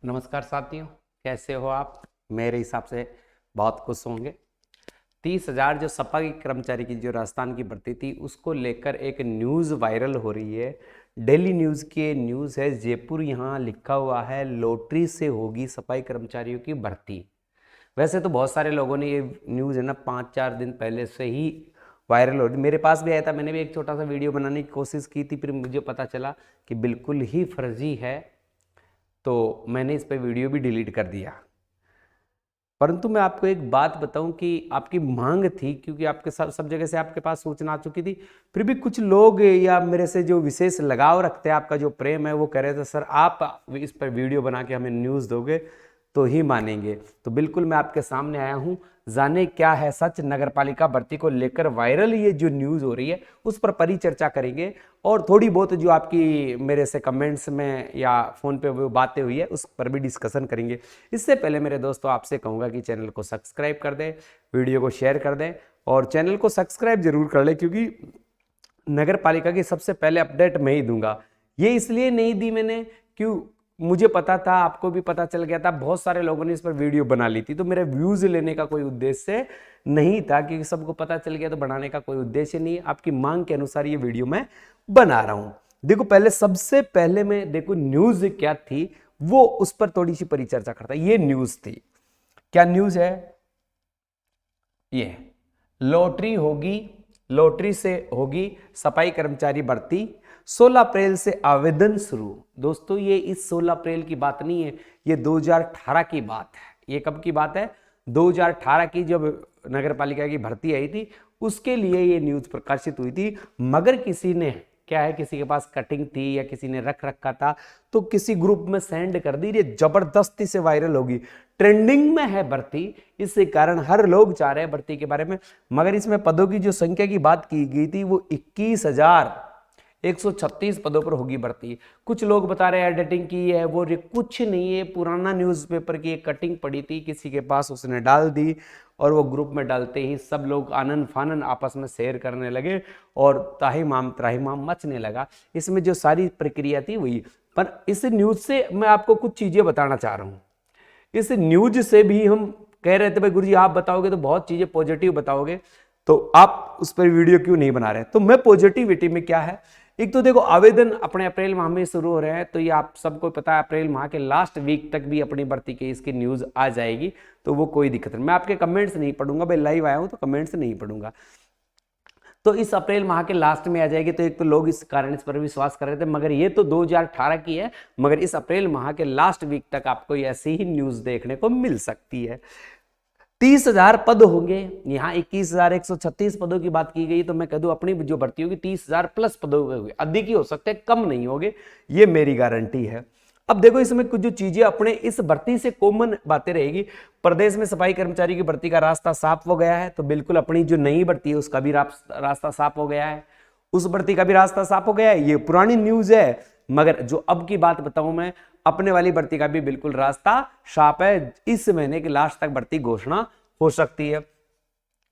नमस्कार साथियों, कैसे हो आप? मेरे हिसाब से बहुत खुश होंगे। 30,000 जो सपा की कर्मचारी की जो राजस्थान की भर्ती थी उसको लेकर एक न्यूज़ वायरल हो रही है। डेली न्यूज़ की न्यूज़ है, जयपुर यहाँ लिखा हुआ है लॉटरी से होगी सफाई कर्मचारियों की भर्ती। वैसे तो बहुत सारे लोगों ने ये न्यूज़ है ना 5-4 दिन पहले से ही वायरल हो रही, मेरे पास भी आया था। मैंने भी एक छोटा सा वीडियो बनाने की कोशिश की थी, फिर मुझे पता चला कि बिल्कुल ही फर्जी है, तो मैंने इस पर वीडियो भी डिलीट कर दिया। परंतु मैं आपको एक बात बताऊं कि आपकी मांग थी, क्योंकि आपके सब जगह से आपके पास सूचना आ चुकी थी। फिर भी कुछ लोग या मेरे से जो विशेष लगाव रखते हैं, आपका जो प्रेम है, वो कह रहे थे सर आप इस पर वीडियो बना के हमें न्यूज़ दोगे तो ही मानेंगे। तो बिल्कुल मैं आपके सामने आया हूं, जाने क्या है सच। नगरपालिका भर्ती को लेकर वायरल ये जो न्यूज़ हो रही है उस पर परिचर्चा करेंगे, और थोड़ी बहुत जो आपकी मेरे से कमेंट्स में या फ़ोन पे वो बातें हुई है उस पर भी डिस्कशन करेंगे। इससे पहले मेरे दोस्तों आपसे कहूँगा कि चैनल को सब्सक्राइब कर दें, वीडियो को शेयर कर दें और चैनल को सब्सक्राइब जरूर कर लें, क्योंकि नगर पालिका की सबसे पहले अपडेट मैं ही दूंगा। ये इसलिए नहीं दी मैंने क्यों, मुझे पता था, आपको भी पता चल गया था, बहुत सारे लोगों ने इस पर वीडियो बना ली थी, तो मेरे व्यूज लेने का कोई उद्देश्य नहीं था, क्योंकि सबको पता चल गया तो बनाने का कोई उद्देश्य नहीं है। आपकी मांग के अनुसार ये वीडियो मैं बना रहा हूं। देखो पहले, सबसे पहले मैं देखो न्यूज क्या थी वो उस पर थोड़ी सी परिचर्चा करता। ये न्यूज थी, क्या न्यूज है? ये लॉटरी होगी, लॉटरी से होगी सफाई कर्मचारी भर्ती, 16 अप्रैल से आवेदन शुरू। दोस्तों ये इस 16 अप्रैल की बात नहीं है, ये 2018 की बात है। ये कब की बात है? 2018 की, जब नगर पालिका की भर्ती आई थी उसके लिए ये न्यूज प्रकाशित हुई थी। मगर किसी ने, क्या है, किसी के पास कटिंग थी या किसी ने रख रखा था तो किसी ग्रुप में सेंड कर दी, ये जबरदस्ती से वायरल होगी। ट्रेंडिंग में है भर्ती, इसके कारण हर लोग चाह रहे हैं भर्ती के बारे में। मगर इसमें पदों की जो संख्या की बात की गई थी वो 21,136 पदों पर होगी भर्ती। कुछ लोग बता रहे हैं एडिटिंग की है, वो कुछ नहीं है, पुराना न्यूज़पेपर की एक कटिंग पड़ी थी किसी के पास, उसने डाल दी और वो ग्रुप में डालते ही सब लोग आनन फानन आपस में शेयर करने लगे और ताहिमाम त्राहिमाम मचने लगा। इसमें जो सारी प्रक्रिया थी वही। पर इस न्यूज़ से मैं आपको कुछ चीज़ें बताना चाह रहा हूँ। इस न्यूज से भी हम कह रहे थे भाई गुरुजी आप बताओगे तो बहुत चीजें पॉजिटिव बताओगे, तो आप उस पर वीडियो क्यों नहीं बना रहे? तो मैं पॉजिटिविटी में क्या है, एक तो देखो आवेदन अपने अप्रैल माह में शुरू हो रहे हैं, तो ये आप सबको पता है अप्रैल माह के लास्ट वीक तक भी अपनी भर्ती की इसकी न्यूज आ जाएगी, तो वो कोई दिक्कत नहीं। मैं आपके कमेंट्स नहीं पढ़ूंगा भाई, लाइव आया हूं तो कमेंट्स नहीं पढ़ूंगा। तो इस अप्रैल माह के लास्ट में आ जाएगी, तो एक तो लोग इस कारण इस पर विश्वास कर रहे थे, मगर ये तो 2018 की है, मगर इस अप्रैल माह के लास्ट वीक तक आपको ऐसी ही न्यूज देखने को मिल सकती है। 30,000 पद होंगे, यहाँ 21,136 पदों की बात की गई, तो मैं कह दूं अपनी जो भर्ती होगी 30,000 प्लस पदों के होंगे, अधिक ही हो सकते हैं, कम नहीं होंगे, ये मेरी गारंटी है। अब देखो इसमें कुछ जो चीजें अपने इस भर्ती से कॉमन बातें रहेगी। प्रदेश में सफाई कर्मचारी की भर्ती का रास्ता साफ हो गया है, तो बिल्कुल अपनी जो नई भर्ती है उसका भी रास्ता साफ हो गया है, उस भर्ती का भी रास्ता साफ हो गया है। ये पुरानी न्यूज है, मगर जो अब की बात बताऊं मैं, अपने वाली भर्ती का भी बिल्कुल रास्ता साफ है। इस महीने के लास्ट तक भर्ती घोषणा हो सकती है।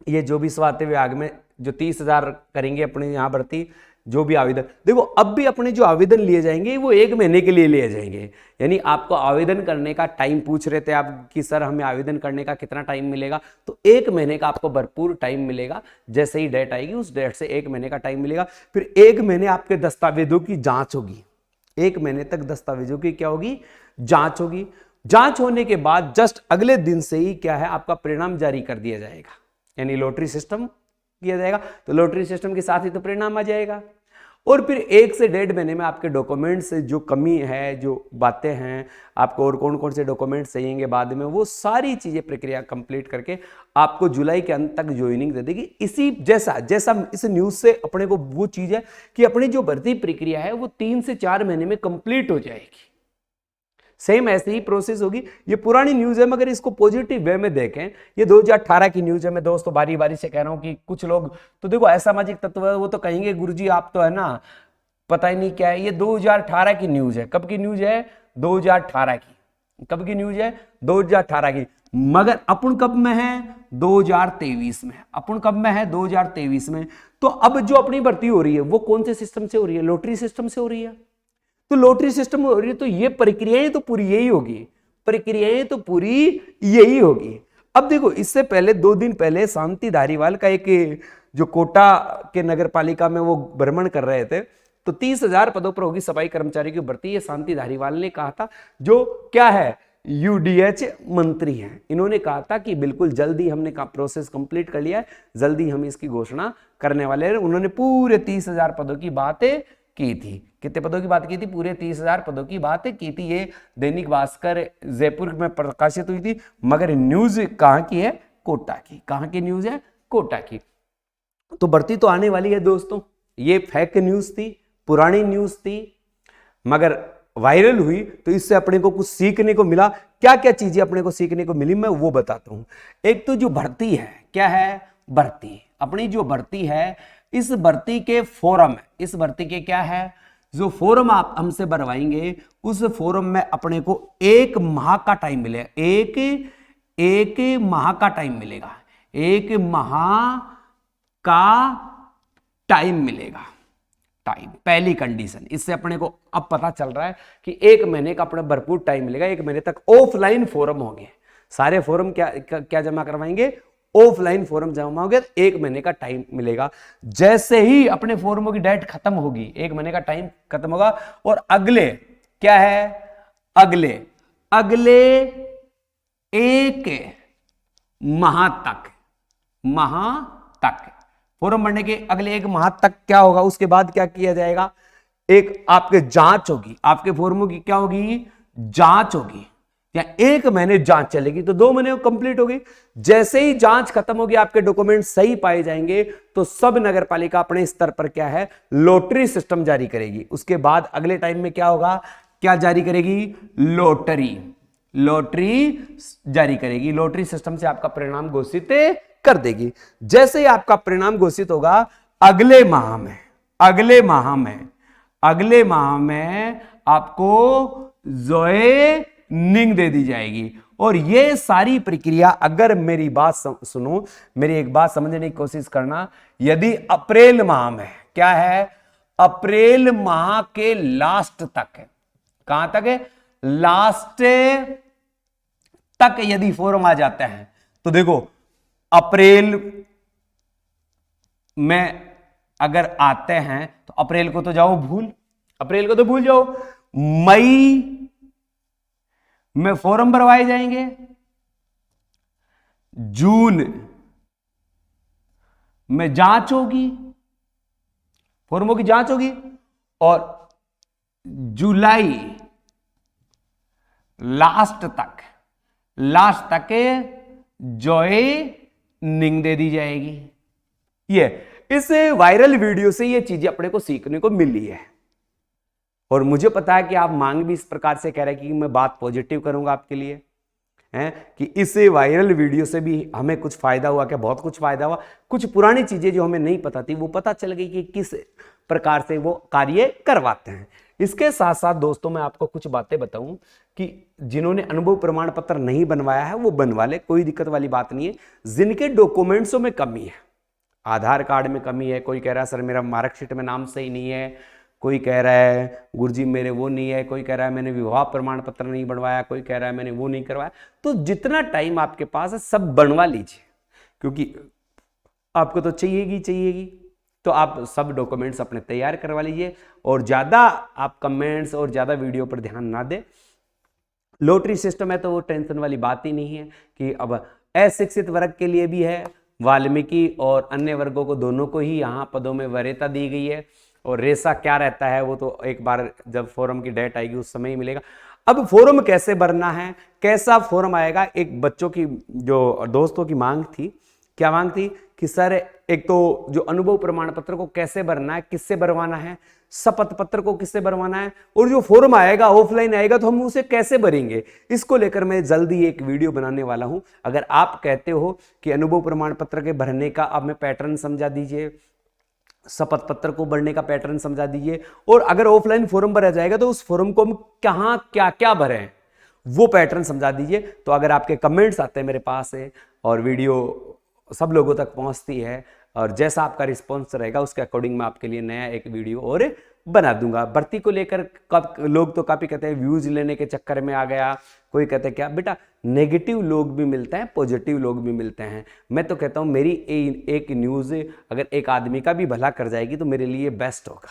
ये जो भी स्वास्थ्य विभाग में जो 30,000 करेंगे अपने यहाँ भर्ती, जो भी आवेदन, देखो अब भी अपने जो आवेदन लिए जाएंगे वो 1 महीने के लिए लिए जाएंगे। यानी आपको आवेदन करने का टाइम पूछ रहे थे आप कि सर हमें आवेदन करने का कितना टाइम मिलेगा, तो 1 महीने का आपको भरपूर टाइम मिलेगा। जैसे ही डेट आएगी उस डेट से 1 महीने का टाइम मिलेगा। फिर 1 महीने आपके दस्तावेजों की जांच होगी, 1 महीने तक दस्तावेजों की क्या होगी? जांच होगी। जांच होने के बाद जस्ट अगले दिन से ही क्या है, आपका परिणाम जारी कर दिया जाएगा। यानी लॉटरी सिस्टम किया जाएगा, तो लॉटरी सिस्टम के साथ ही तो परिणाम आ जाएगा। और फिर 1 से 1.5 महीने में आपके डॉक्यूमेंट्स से जो कमी है, जो बातें हैं आपको, और कौन कौन से डॉक्यूमेंट्स चाहिए बाद में, वो सारी चीजें प्रक्रिया कंप्लीट करके आपको जुलाई के अंत तक ज्वाइनिंग दे देगी। इसी जैसा इस न्यूज से अपने को वो चीज है कि अपनी जो भर्ती प्रक्रिया है वो 3 से 4 महीने में कंप्लीट हो जाएगी। सेम ऐसे ही प्रोसेस होगी। ये पुरानी न्यूज है, मगर इसको पॉजिटिव वे में देखें। ये 2018 की न्यूज है। मैं दोस्तों बारी बारी से कह रहा हूं कि कुछ लोग तो देखो असामाजिक तत्व है, वो तो कहेंगे गुरुजी आप तो है ना पता ही नहीं क्या है। ये 2018 की न्यूज है। कब की न्यूज है? 2018 की। कब की न्यूज है? 2018 की। मगर अपन कब में है? 2023 में। अपन कब में है? 2023 में। तो अब जो अपनी भर्ती हो रही है वो कौन से सिस्टम से हो रही है? लॉटरी सिस्टम से हो रही है। तो लॉटरी सिस्टम हो रही है, तो ये प्रक्रियाएं तो पूरी यही होगी। प्रक्रियाएं तो पूरी यही होगी। अब देखो, इससे पहले 2 दिन पहले शांति धारीवाल का एक जो कोटा के नगर पालिका में वो भ्रमण कर रहे थे, तो 30,000 पदों पर होगी सफाई कर्मचारी की भर्ती। ये शांति धारीवाल ने कहा था, जो क्या है यूडीएच मंत्री हैं। इन्होंने कहा था कि बिल्कुल जल्दी हमने प्रोसेस कंप्लीट कर लिया है, जल्दी हम इसकी घोषणा करने वाले हैं। उन्होंने पूरे 30,000 पदों की बातें की थी। कितने पदों की बात की थी? पूरे 30,000 पदों की बातें की थी। ये दैनिक भास्कर जयपुर में प्रकाशित हुई थी, मगर न्यूज कहाँ की है? कोटा की। कहाँ की न्यूज है? कोटा की। तो भर्ती तो आने वाली है दोस्तों। ये फेक न्यूज थी, पुरानी न्यूज थी, मगर वायरल हुई तो इससे अपने को कुछ सीखने को मिला। क्या क्या चीजें अपने को सीखने को मिली मैं वो बताता हूं। एक तो जो भर्ती है, क्या है? भर्ती। अपनी जो भर्ती है, इस भर्ती के फोरम है, इस भर्ती के क्या है? जो फोरम आप हमसे भरवाएंगे, उस फोरम में अपने को 1 माह का टाइम मिलेगा। एक माह का टाइम मिलेगा। 1 माह का टाइम मिलेगा। टाइम पहली कंडीशन। इससे अपने को अब पता चल रहा है कि 1 महीने का अपना भरपूर टाइम मिलेगा। 1 महीने तक ऑफलाइन फोरम होंगे। सारे फोरम क्या जमा करवाएंगे? ऑफलाइन फॉर्म जमा हो गया। 1 महीने का टाइम मिलेगा। जैसे ही अपने फॉर्मों की डेट खत्म होगी, 1 महीने का टाइम खत्म होगा, और अगले क्या है? अगले 1 माह तक फॉर्म भरने के अगले 1 माह तक क्या होगा? उसके बाद क्या किया जाएगा? एक आपके जांच होगी। आपके फॉर्मों की क्या होगी? जांच होगी। या 1 महीने जांच चलेगी, तो 2 महीने कंप्लीट हो गई। जैसे ही जांच खत्म होगी, आपके डॉक्यूमेंट सही पाए जाएंगे, तो सब नगर पालिका अपने स्तर पर क्या है? लॉटरी सिस्टम जारी करेगी। उसके बाद अगले टाइम में क्या होगा? क्या जारी करेगी? लॉटरी जारी करेगी। लॉटरी सिस्टम से आपका परिणाम घोषित कर देगी। जैसे ही आपका परिणाम घोषित होगा, अगले माह में आपको ज्वाइनिंग दे दी जाएगी। और ये सारी प्रक्रिया, अगर मेरी बात सुनो, मेरी एक बात समझने की कोशिश करना। यदि अप्रैल माह में, क्या है? अप्रैल माह के लास्ट तक है। कहां तक है? लास्ट तक यदि फॉर्म आ जाते हैं, तो देखो अप्रैल में अगर आते हैं तो अप्रैल को तो जाओ भूल, अप्रैल को तो भूल जाओ। मई में फॉर्म भरवाए जाएंगे, जून में जांच होगी, फॉर्मों की जांच होगी, और जुलाई लास्ट तक ज्वाइनिंग दे दी जाएगी। ये इस वायरल वीडियो से ये चीजें अपने को सीखने को मिली है। और मुझे पता है कि आप मांग भी इस प्रकार से कह रहे हैं कि मैं बात पॉजिटिव करूंगा आपके लिए, हैं कि इस वायरल वीडियो से भी हमें कुछ फायदा हुआ। क्या? बहुत कुछ फायदा हुआ। कुछ पुरानी चीजें जो हमें नहीं पता थी वो पता चल गई कि किस प्रकार से वो कार्य करवाते हैं। इसके साथ साथ दोस्तों मैं आपको कुछ बातें बताऊं कि जिन्होंने अनुभव प्रमाण पत्र नहीं बनवाया है वो बनवा ले, कोई दिक्कत वाली बात नहीं है। जिनके डॉक्यूमेंट्सों में कमी है, आधार कार्ड में कमी है, कोई कह रहा है सर मेरा मार्कशीट में नाम सही नहीं है, कोई कह रहा है गुरुजी मेरे वो नहीं है, कोई कह रहा है मैंने विवाह प्रमाण पत्र नहीं बनवाया, कोई कह रहा है मैंने वो नहीं करवाया, तो जितना टाइम आपके पास है सब बनवा लीजिए, क्योंकि आपको तो चाहिएगी। तो आप सब डॉक्यूमेंट्स अपने तैयार करवा लीजिए और ज़्यादा आप कमेंट्स और ज़्यादा वीडियो पर ध्यान ना दें। लॉटरी सिस्टम है तो वो टेंशन वाली बात ही नहीं है कि अब अशिक्षित वर्ग के लिए भी है, वाल्मीकि और अन्य वर्गों को दोनों को ही यहाँ पदों में वरीयता दी गई है। और रेशा क्या रहता है वो तो एक बार जब फॉर्म की डेट आएगी उस समय ही मिलेगा। अब फॉर्म कैसे भरना है, कैसा फॉर्म आएगा? एक बच्चों की जो दोस्तों की मांग थी, क्या मांग थी कि सर एक तो जो अनुभव प्रमाण पत्र को कैसे भरना है, किससे भरवाना है, शपथ पत्र को किससे भरवाना है, और जो फॉर्म आएगा ऑफलाइन आएगा तो हम उसे कैसे भरेंगे, इसको लेकर मैं जल्दी एक वीडियो बनाने वाला हूं। अगर आप कहते हो कि अनुभव प्रमाण पत्र के भरने का अब मैं पैटर्न समझा दीजिए, शपथ पत्र को भरने का पैटर्न समझा दीजिए, और अगर ऑफलाइन फॉर्म भरा जाएगा तो उस फॉर्म को हम कहां क्या क्या भरें वो पैटर्न समझा दीजिए। तो अगर आपके कमेंट्स आते हैं मेरे पास है और वीडियो सब लोगों तक पहुंचती है और जैसा आपका रिस्पॉन्स रहेगा उसके अकॉर्डिंग मैं आपके लिए नया एक वीडियो और बना दूंगा। भर्ती को लेकर लोग तो काफी कहते हैं व्यूज लेने के चक्कर में आ गया, कोई कहते हैं क्या बेटा, नेगेटिव लोग भी मिलते हैं, पॉजिटिव लोग भी मिलते हैं। मैं तो कहता हूं मेरी एक न्यूज अगर एक आदमी का भी भला कर जाएगी तो मेरे लिए बेस्ट होगा।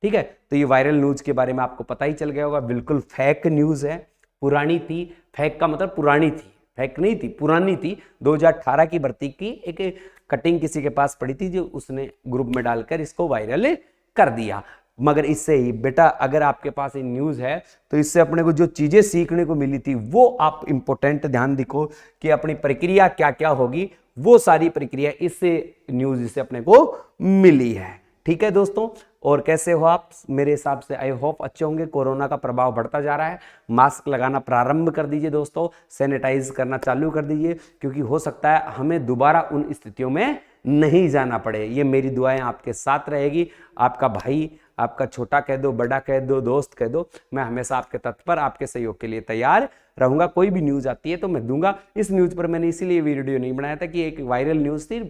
ठीक है, तो ये वायरल न्यूज के बारे में आपको पता ही चल गया होगा, बिल्कुल फेक न्यूज है, पुरानी थी। फेक का मतलब पुरानी थी, फेक नहीं थी, पुरानी थी। 2018 की भर्ती की एक कटिंग किसी के पास पड़ी थी, जो उसने ग्रुप में डालकर इसको वायरल कर दिया। मगर इससे ही बेटा अगर आपके पास ये न्यूज है तो इससे अपने को जो चीजें सीखने को मिली थी वो आप इंपॉर्टेंट ध्यान दिखो कि अपनी प्रक्रिया क्या क्या होगी, वो सारी प्रक्रिया इससे न्यूज से अपने को मिली है। ठीक है दोस्तों, और कैसे हो आप? मेरे हिसाब से आई होप अच्छे होंगे। कोरोना का प्रभाव बढ़ता जा रहा है, मास्क लगाना प्रारंभ कर दीजिए दोस्तों, सैनिटाइज करना चालू कर दीजिए, क्योंकि हो सकता है हमें दोबारा उन स्थितियों में नहीं जाना पड़े। ये मेरी दुआएं आपके साथ रहेगी। आपका भाई, आपका छोटा कह दो, बड़ा कह दो, दोस्त कह दो, मैं हमेशा आपके तत्पर, आपके सहयोग के लिए तैयार रहूंगा। कोई भी न्यूज आती है तो मैं दूंगा। इस न्यूज पर मैंने इसीलिए वीडियो नहीं बनाया था कि एक वायरल न्यूज थी,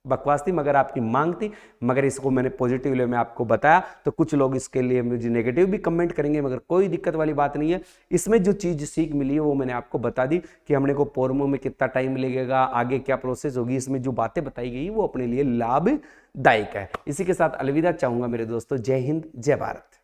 बकवास थी, मगर आपकी मांग थी, मगर इसको मैंने पॉजिटिव वे में आपको बताया। तो कुछ लोग इसके लिए मुझे नेगेटिव भी कमेंट करेंगे, मगर कोई दिक्कत वाली बात नहीं है। इसमें जो चीज सीख मिली है वो मैंने आपको बता दी कि हमने को पोर्मो में कितना टाइम लगेगा, आगे क्या प्रोसेस होगी। इसमें जो बातें बताई गई वो अपने लिए लाभदायक है। इसी के साथ अलविदा चाहूंगा मेरे दोस्तों। जय हिंद, जय भारत।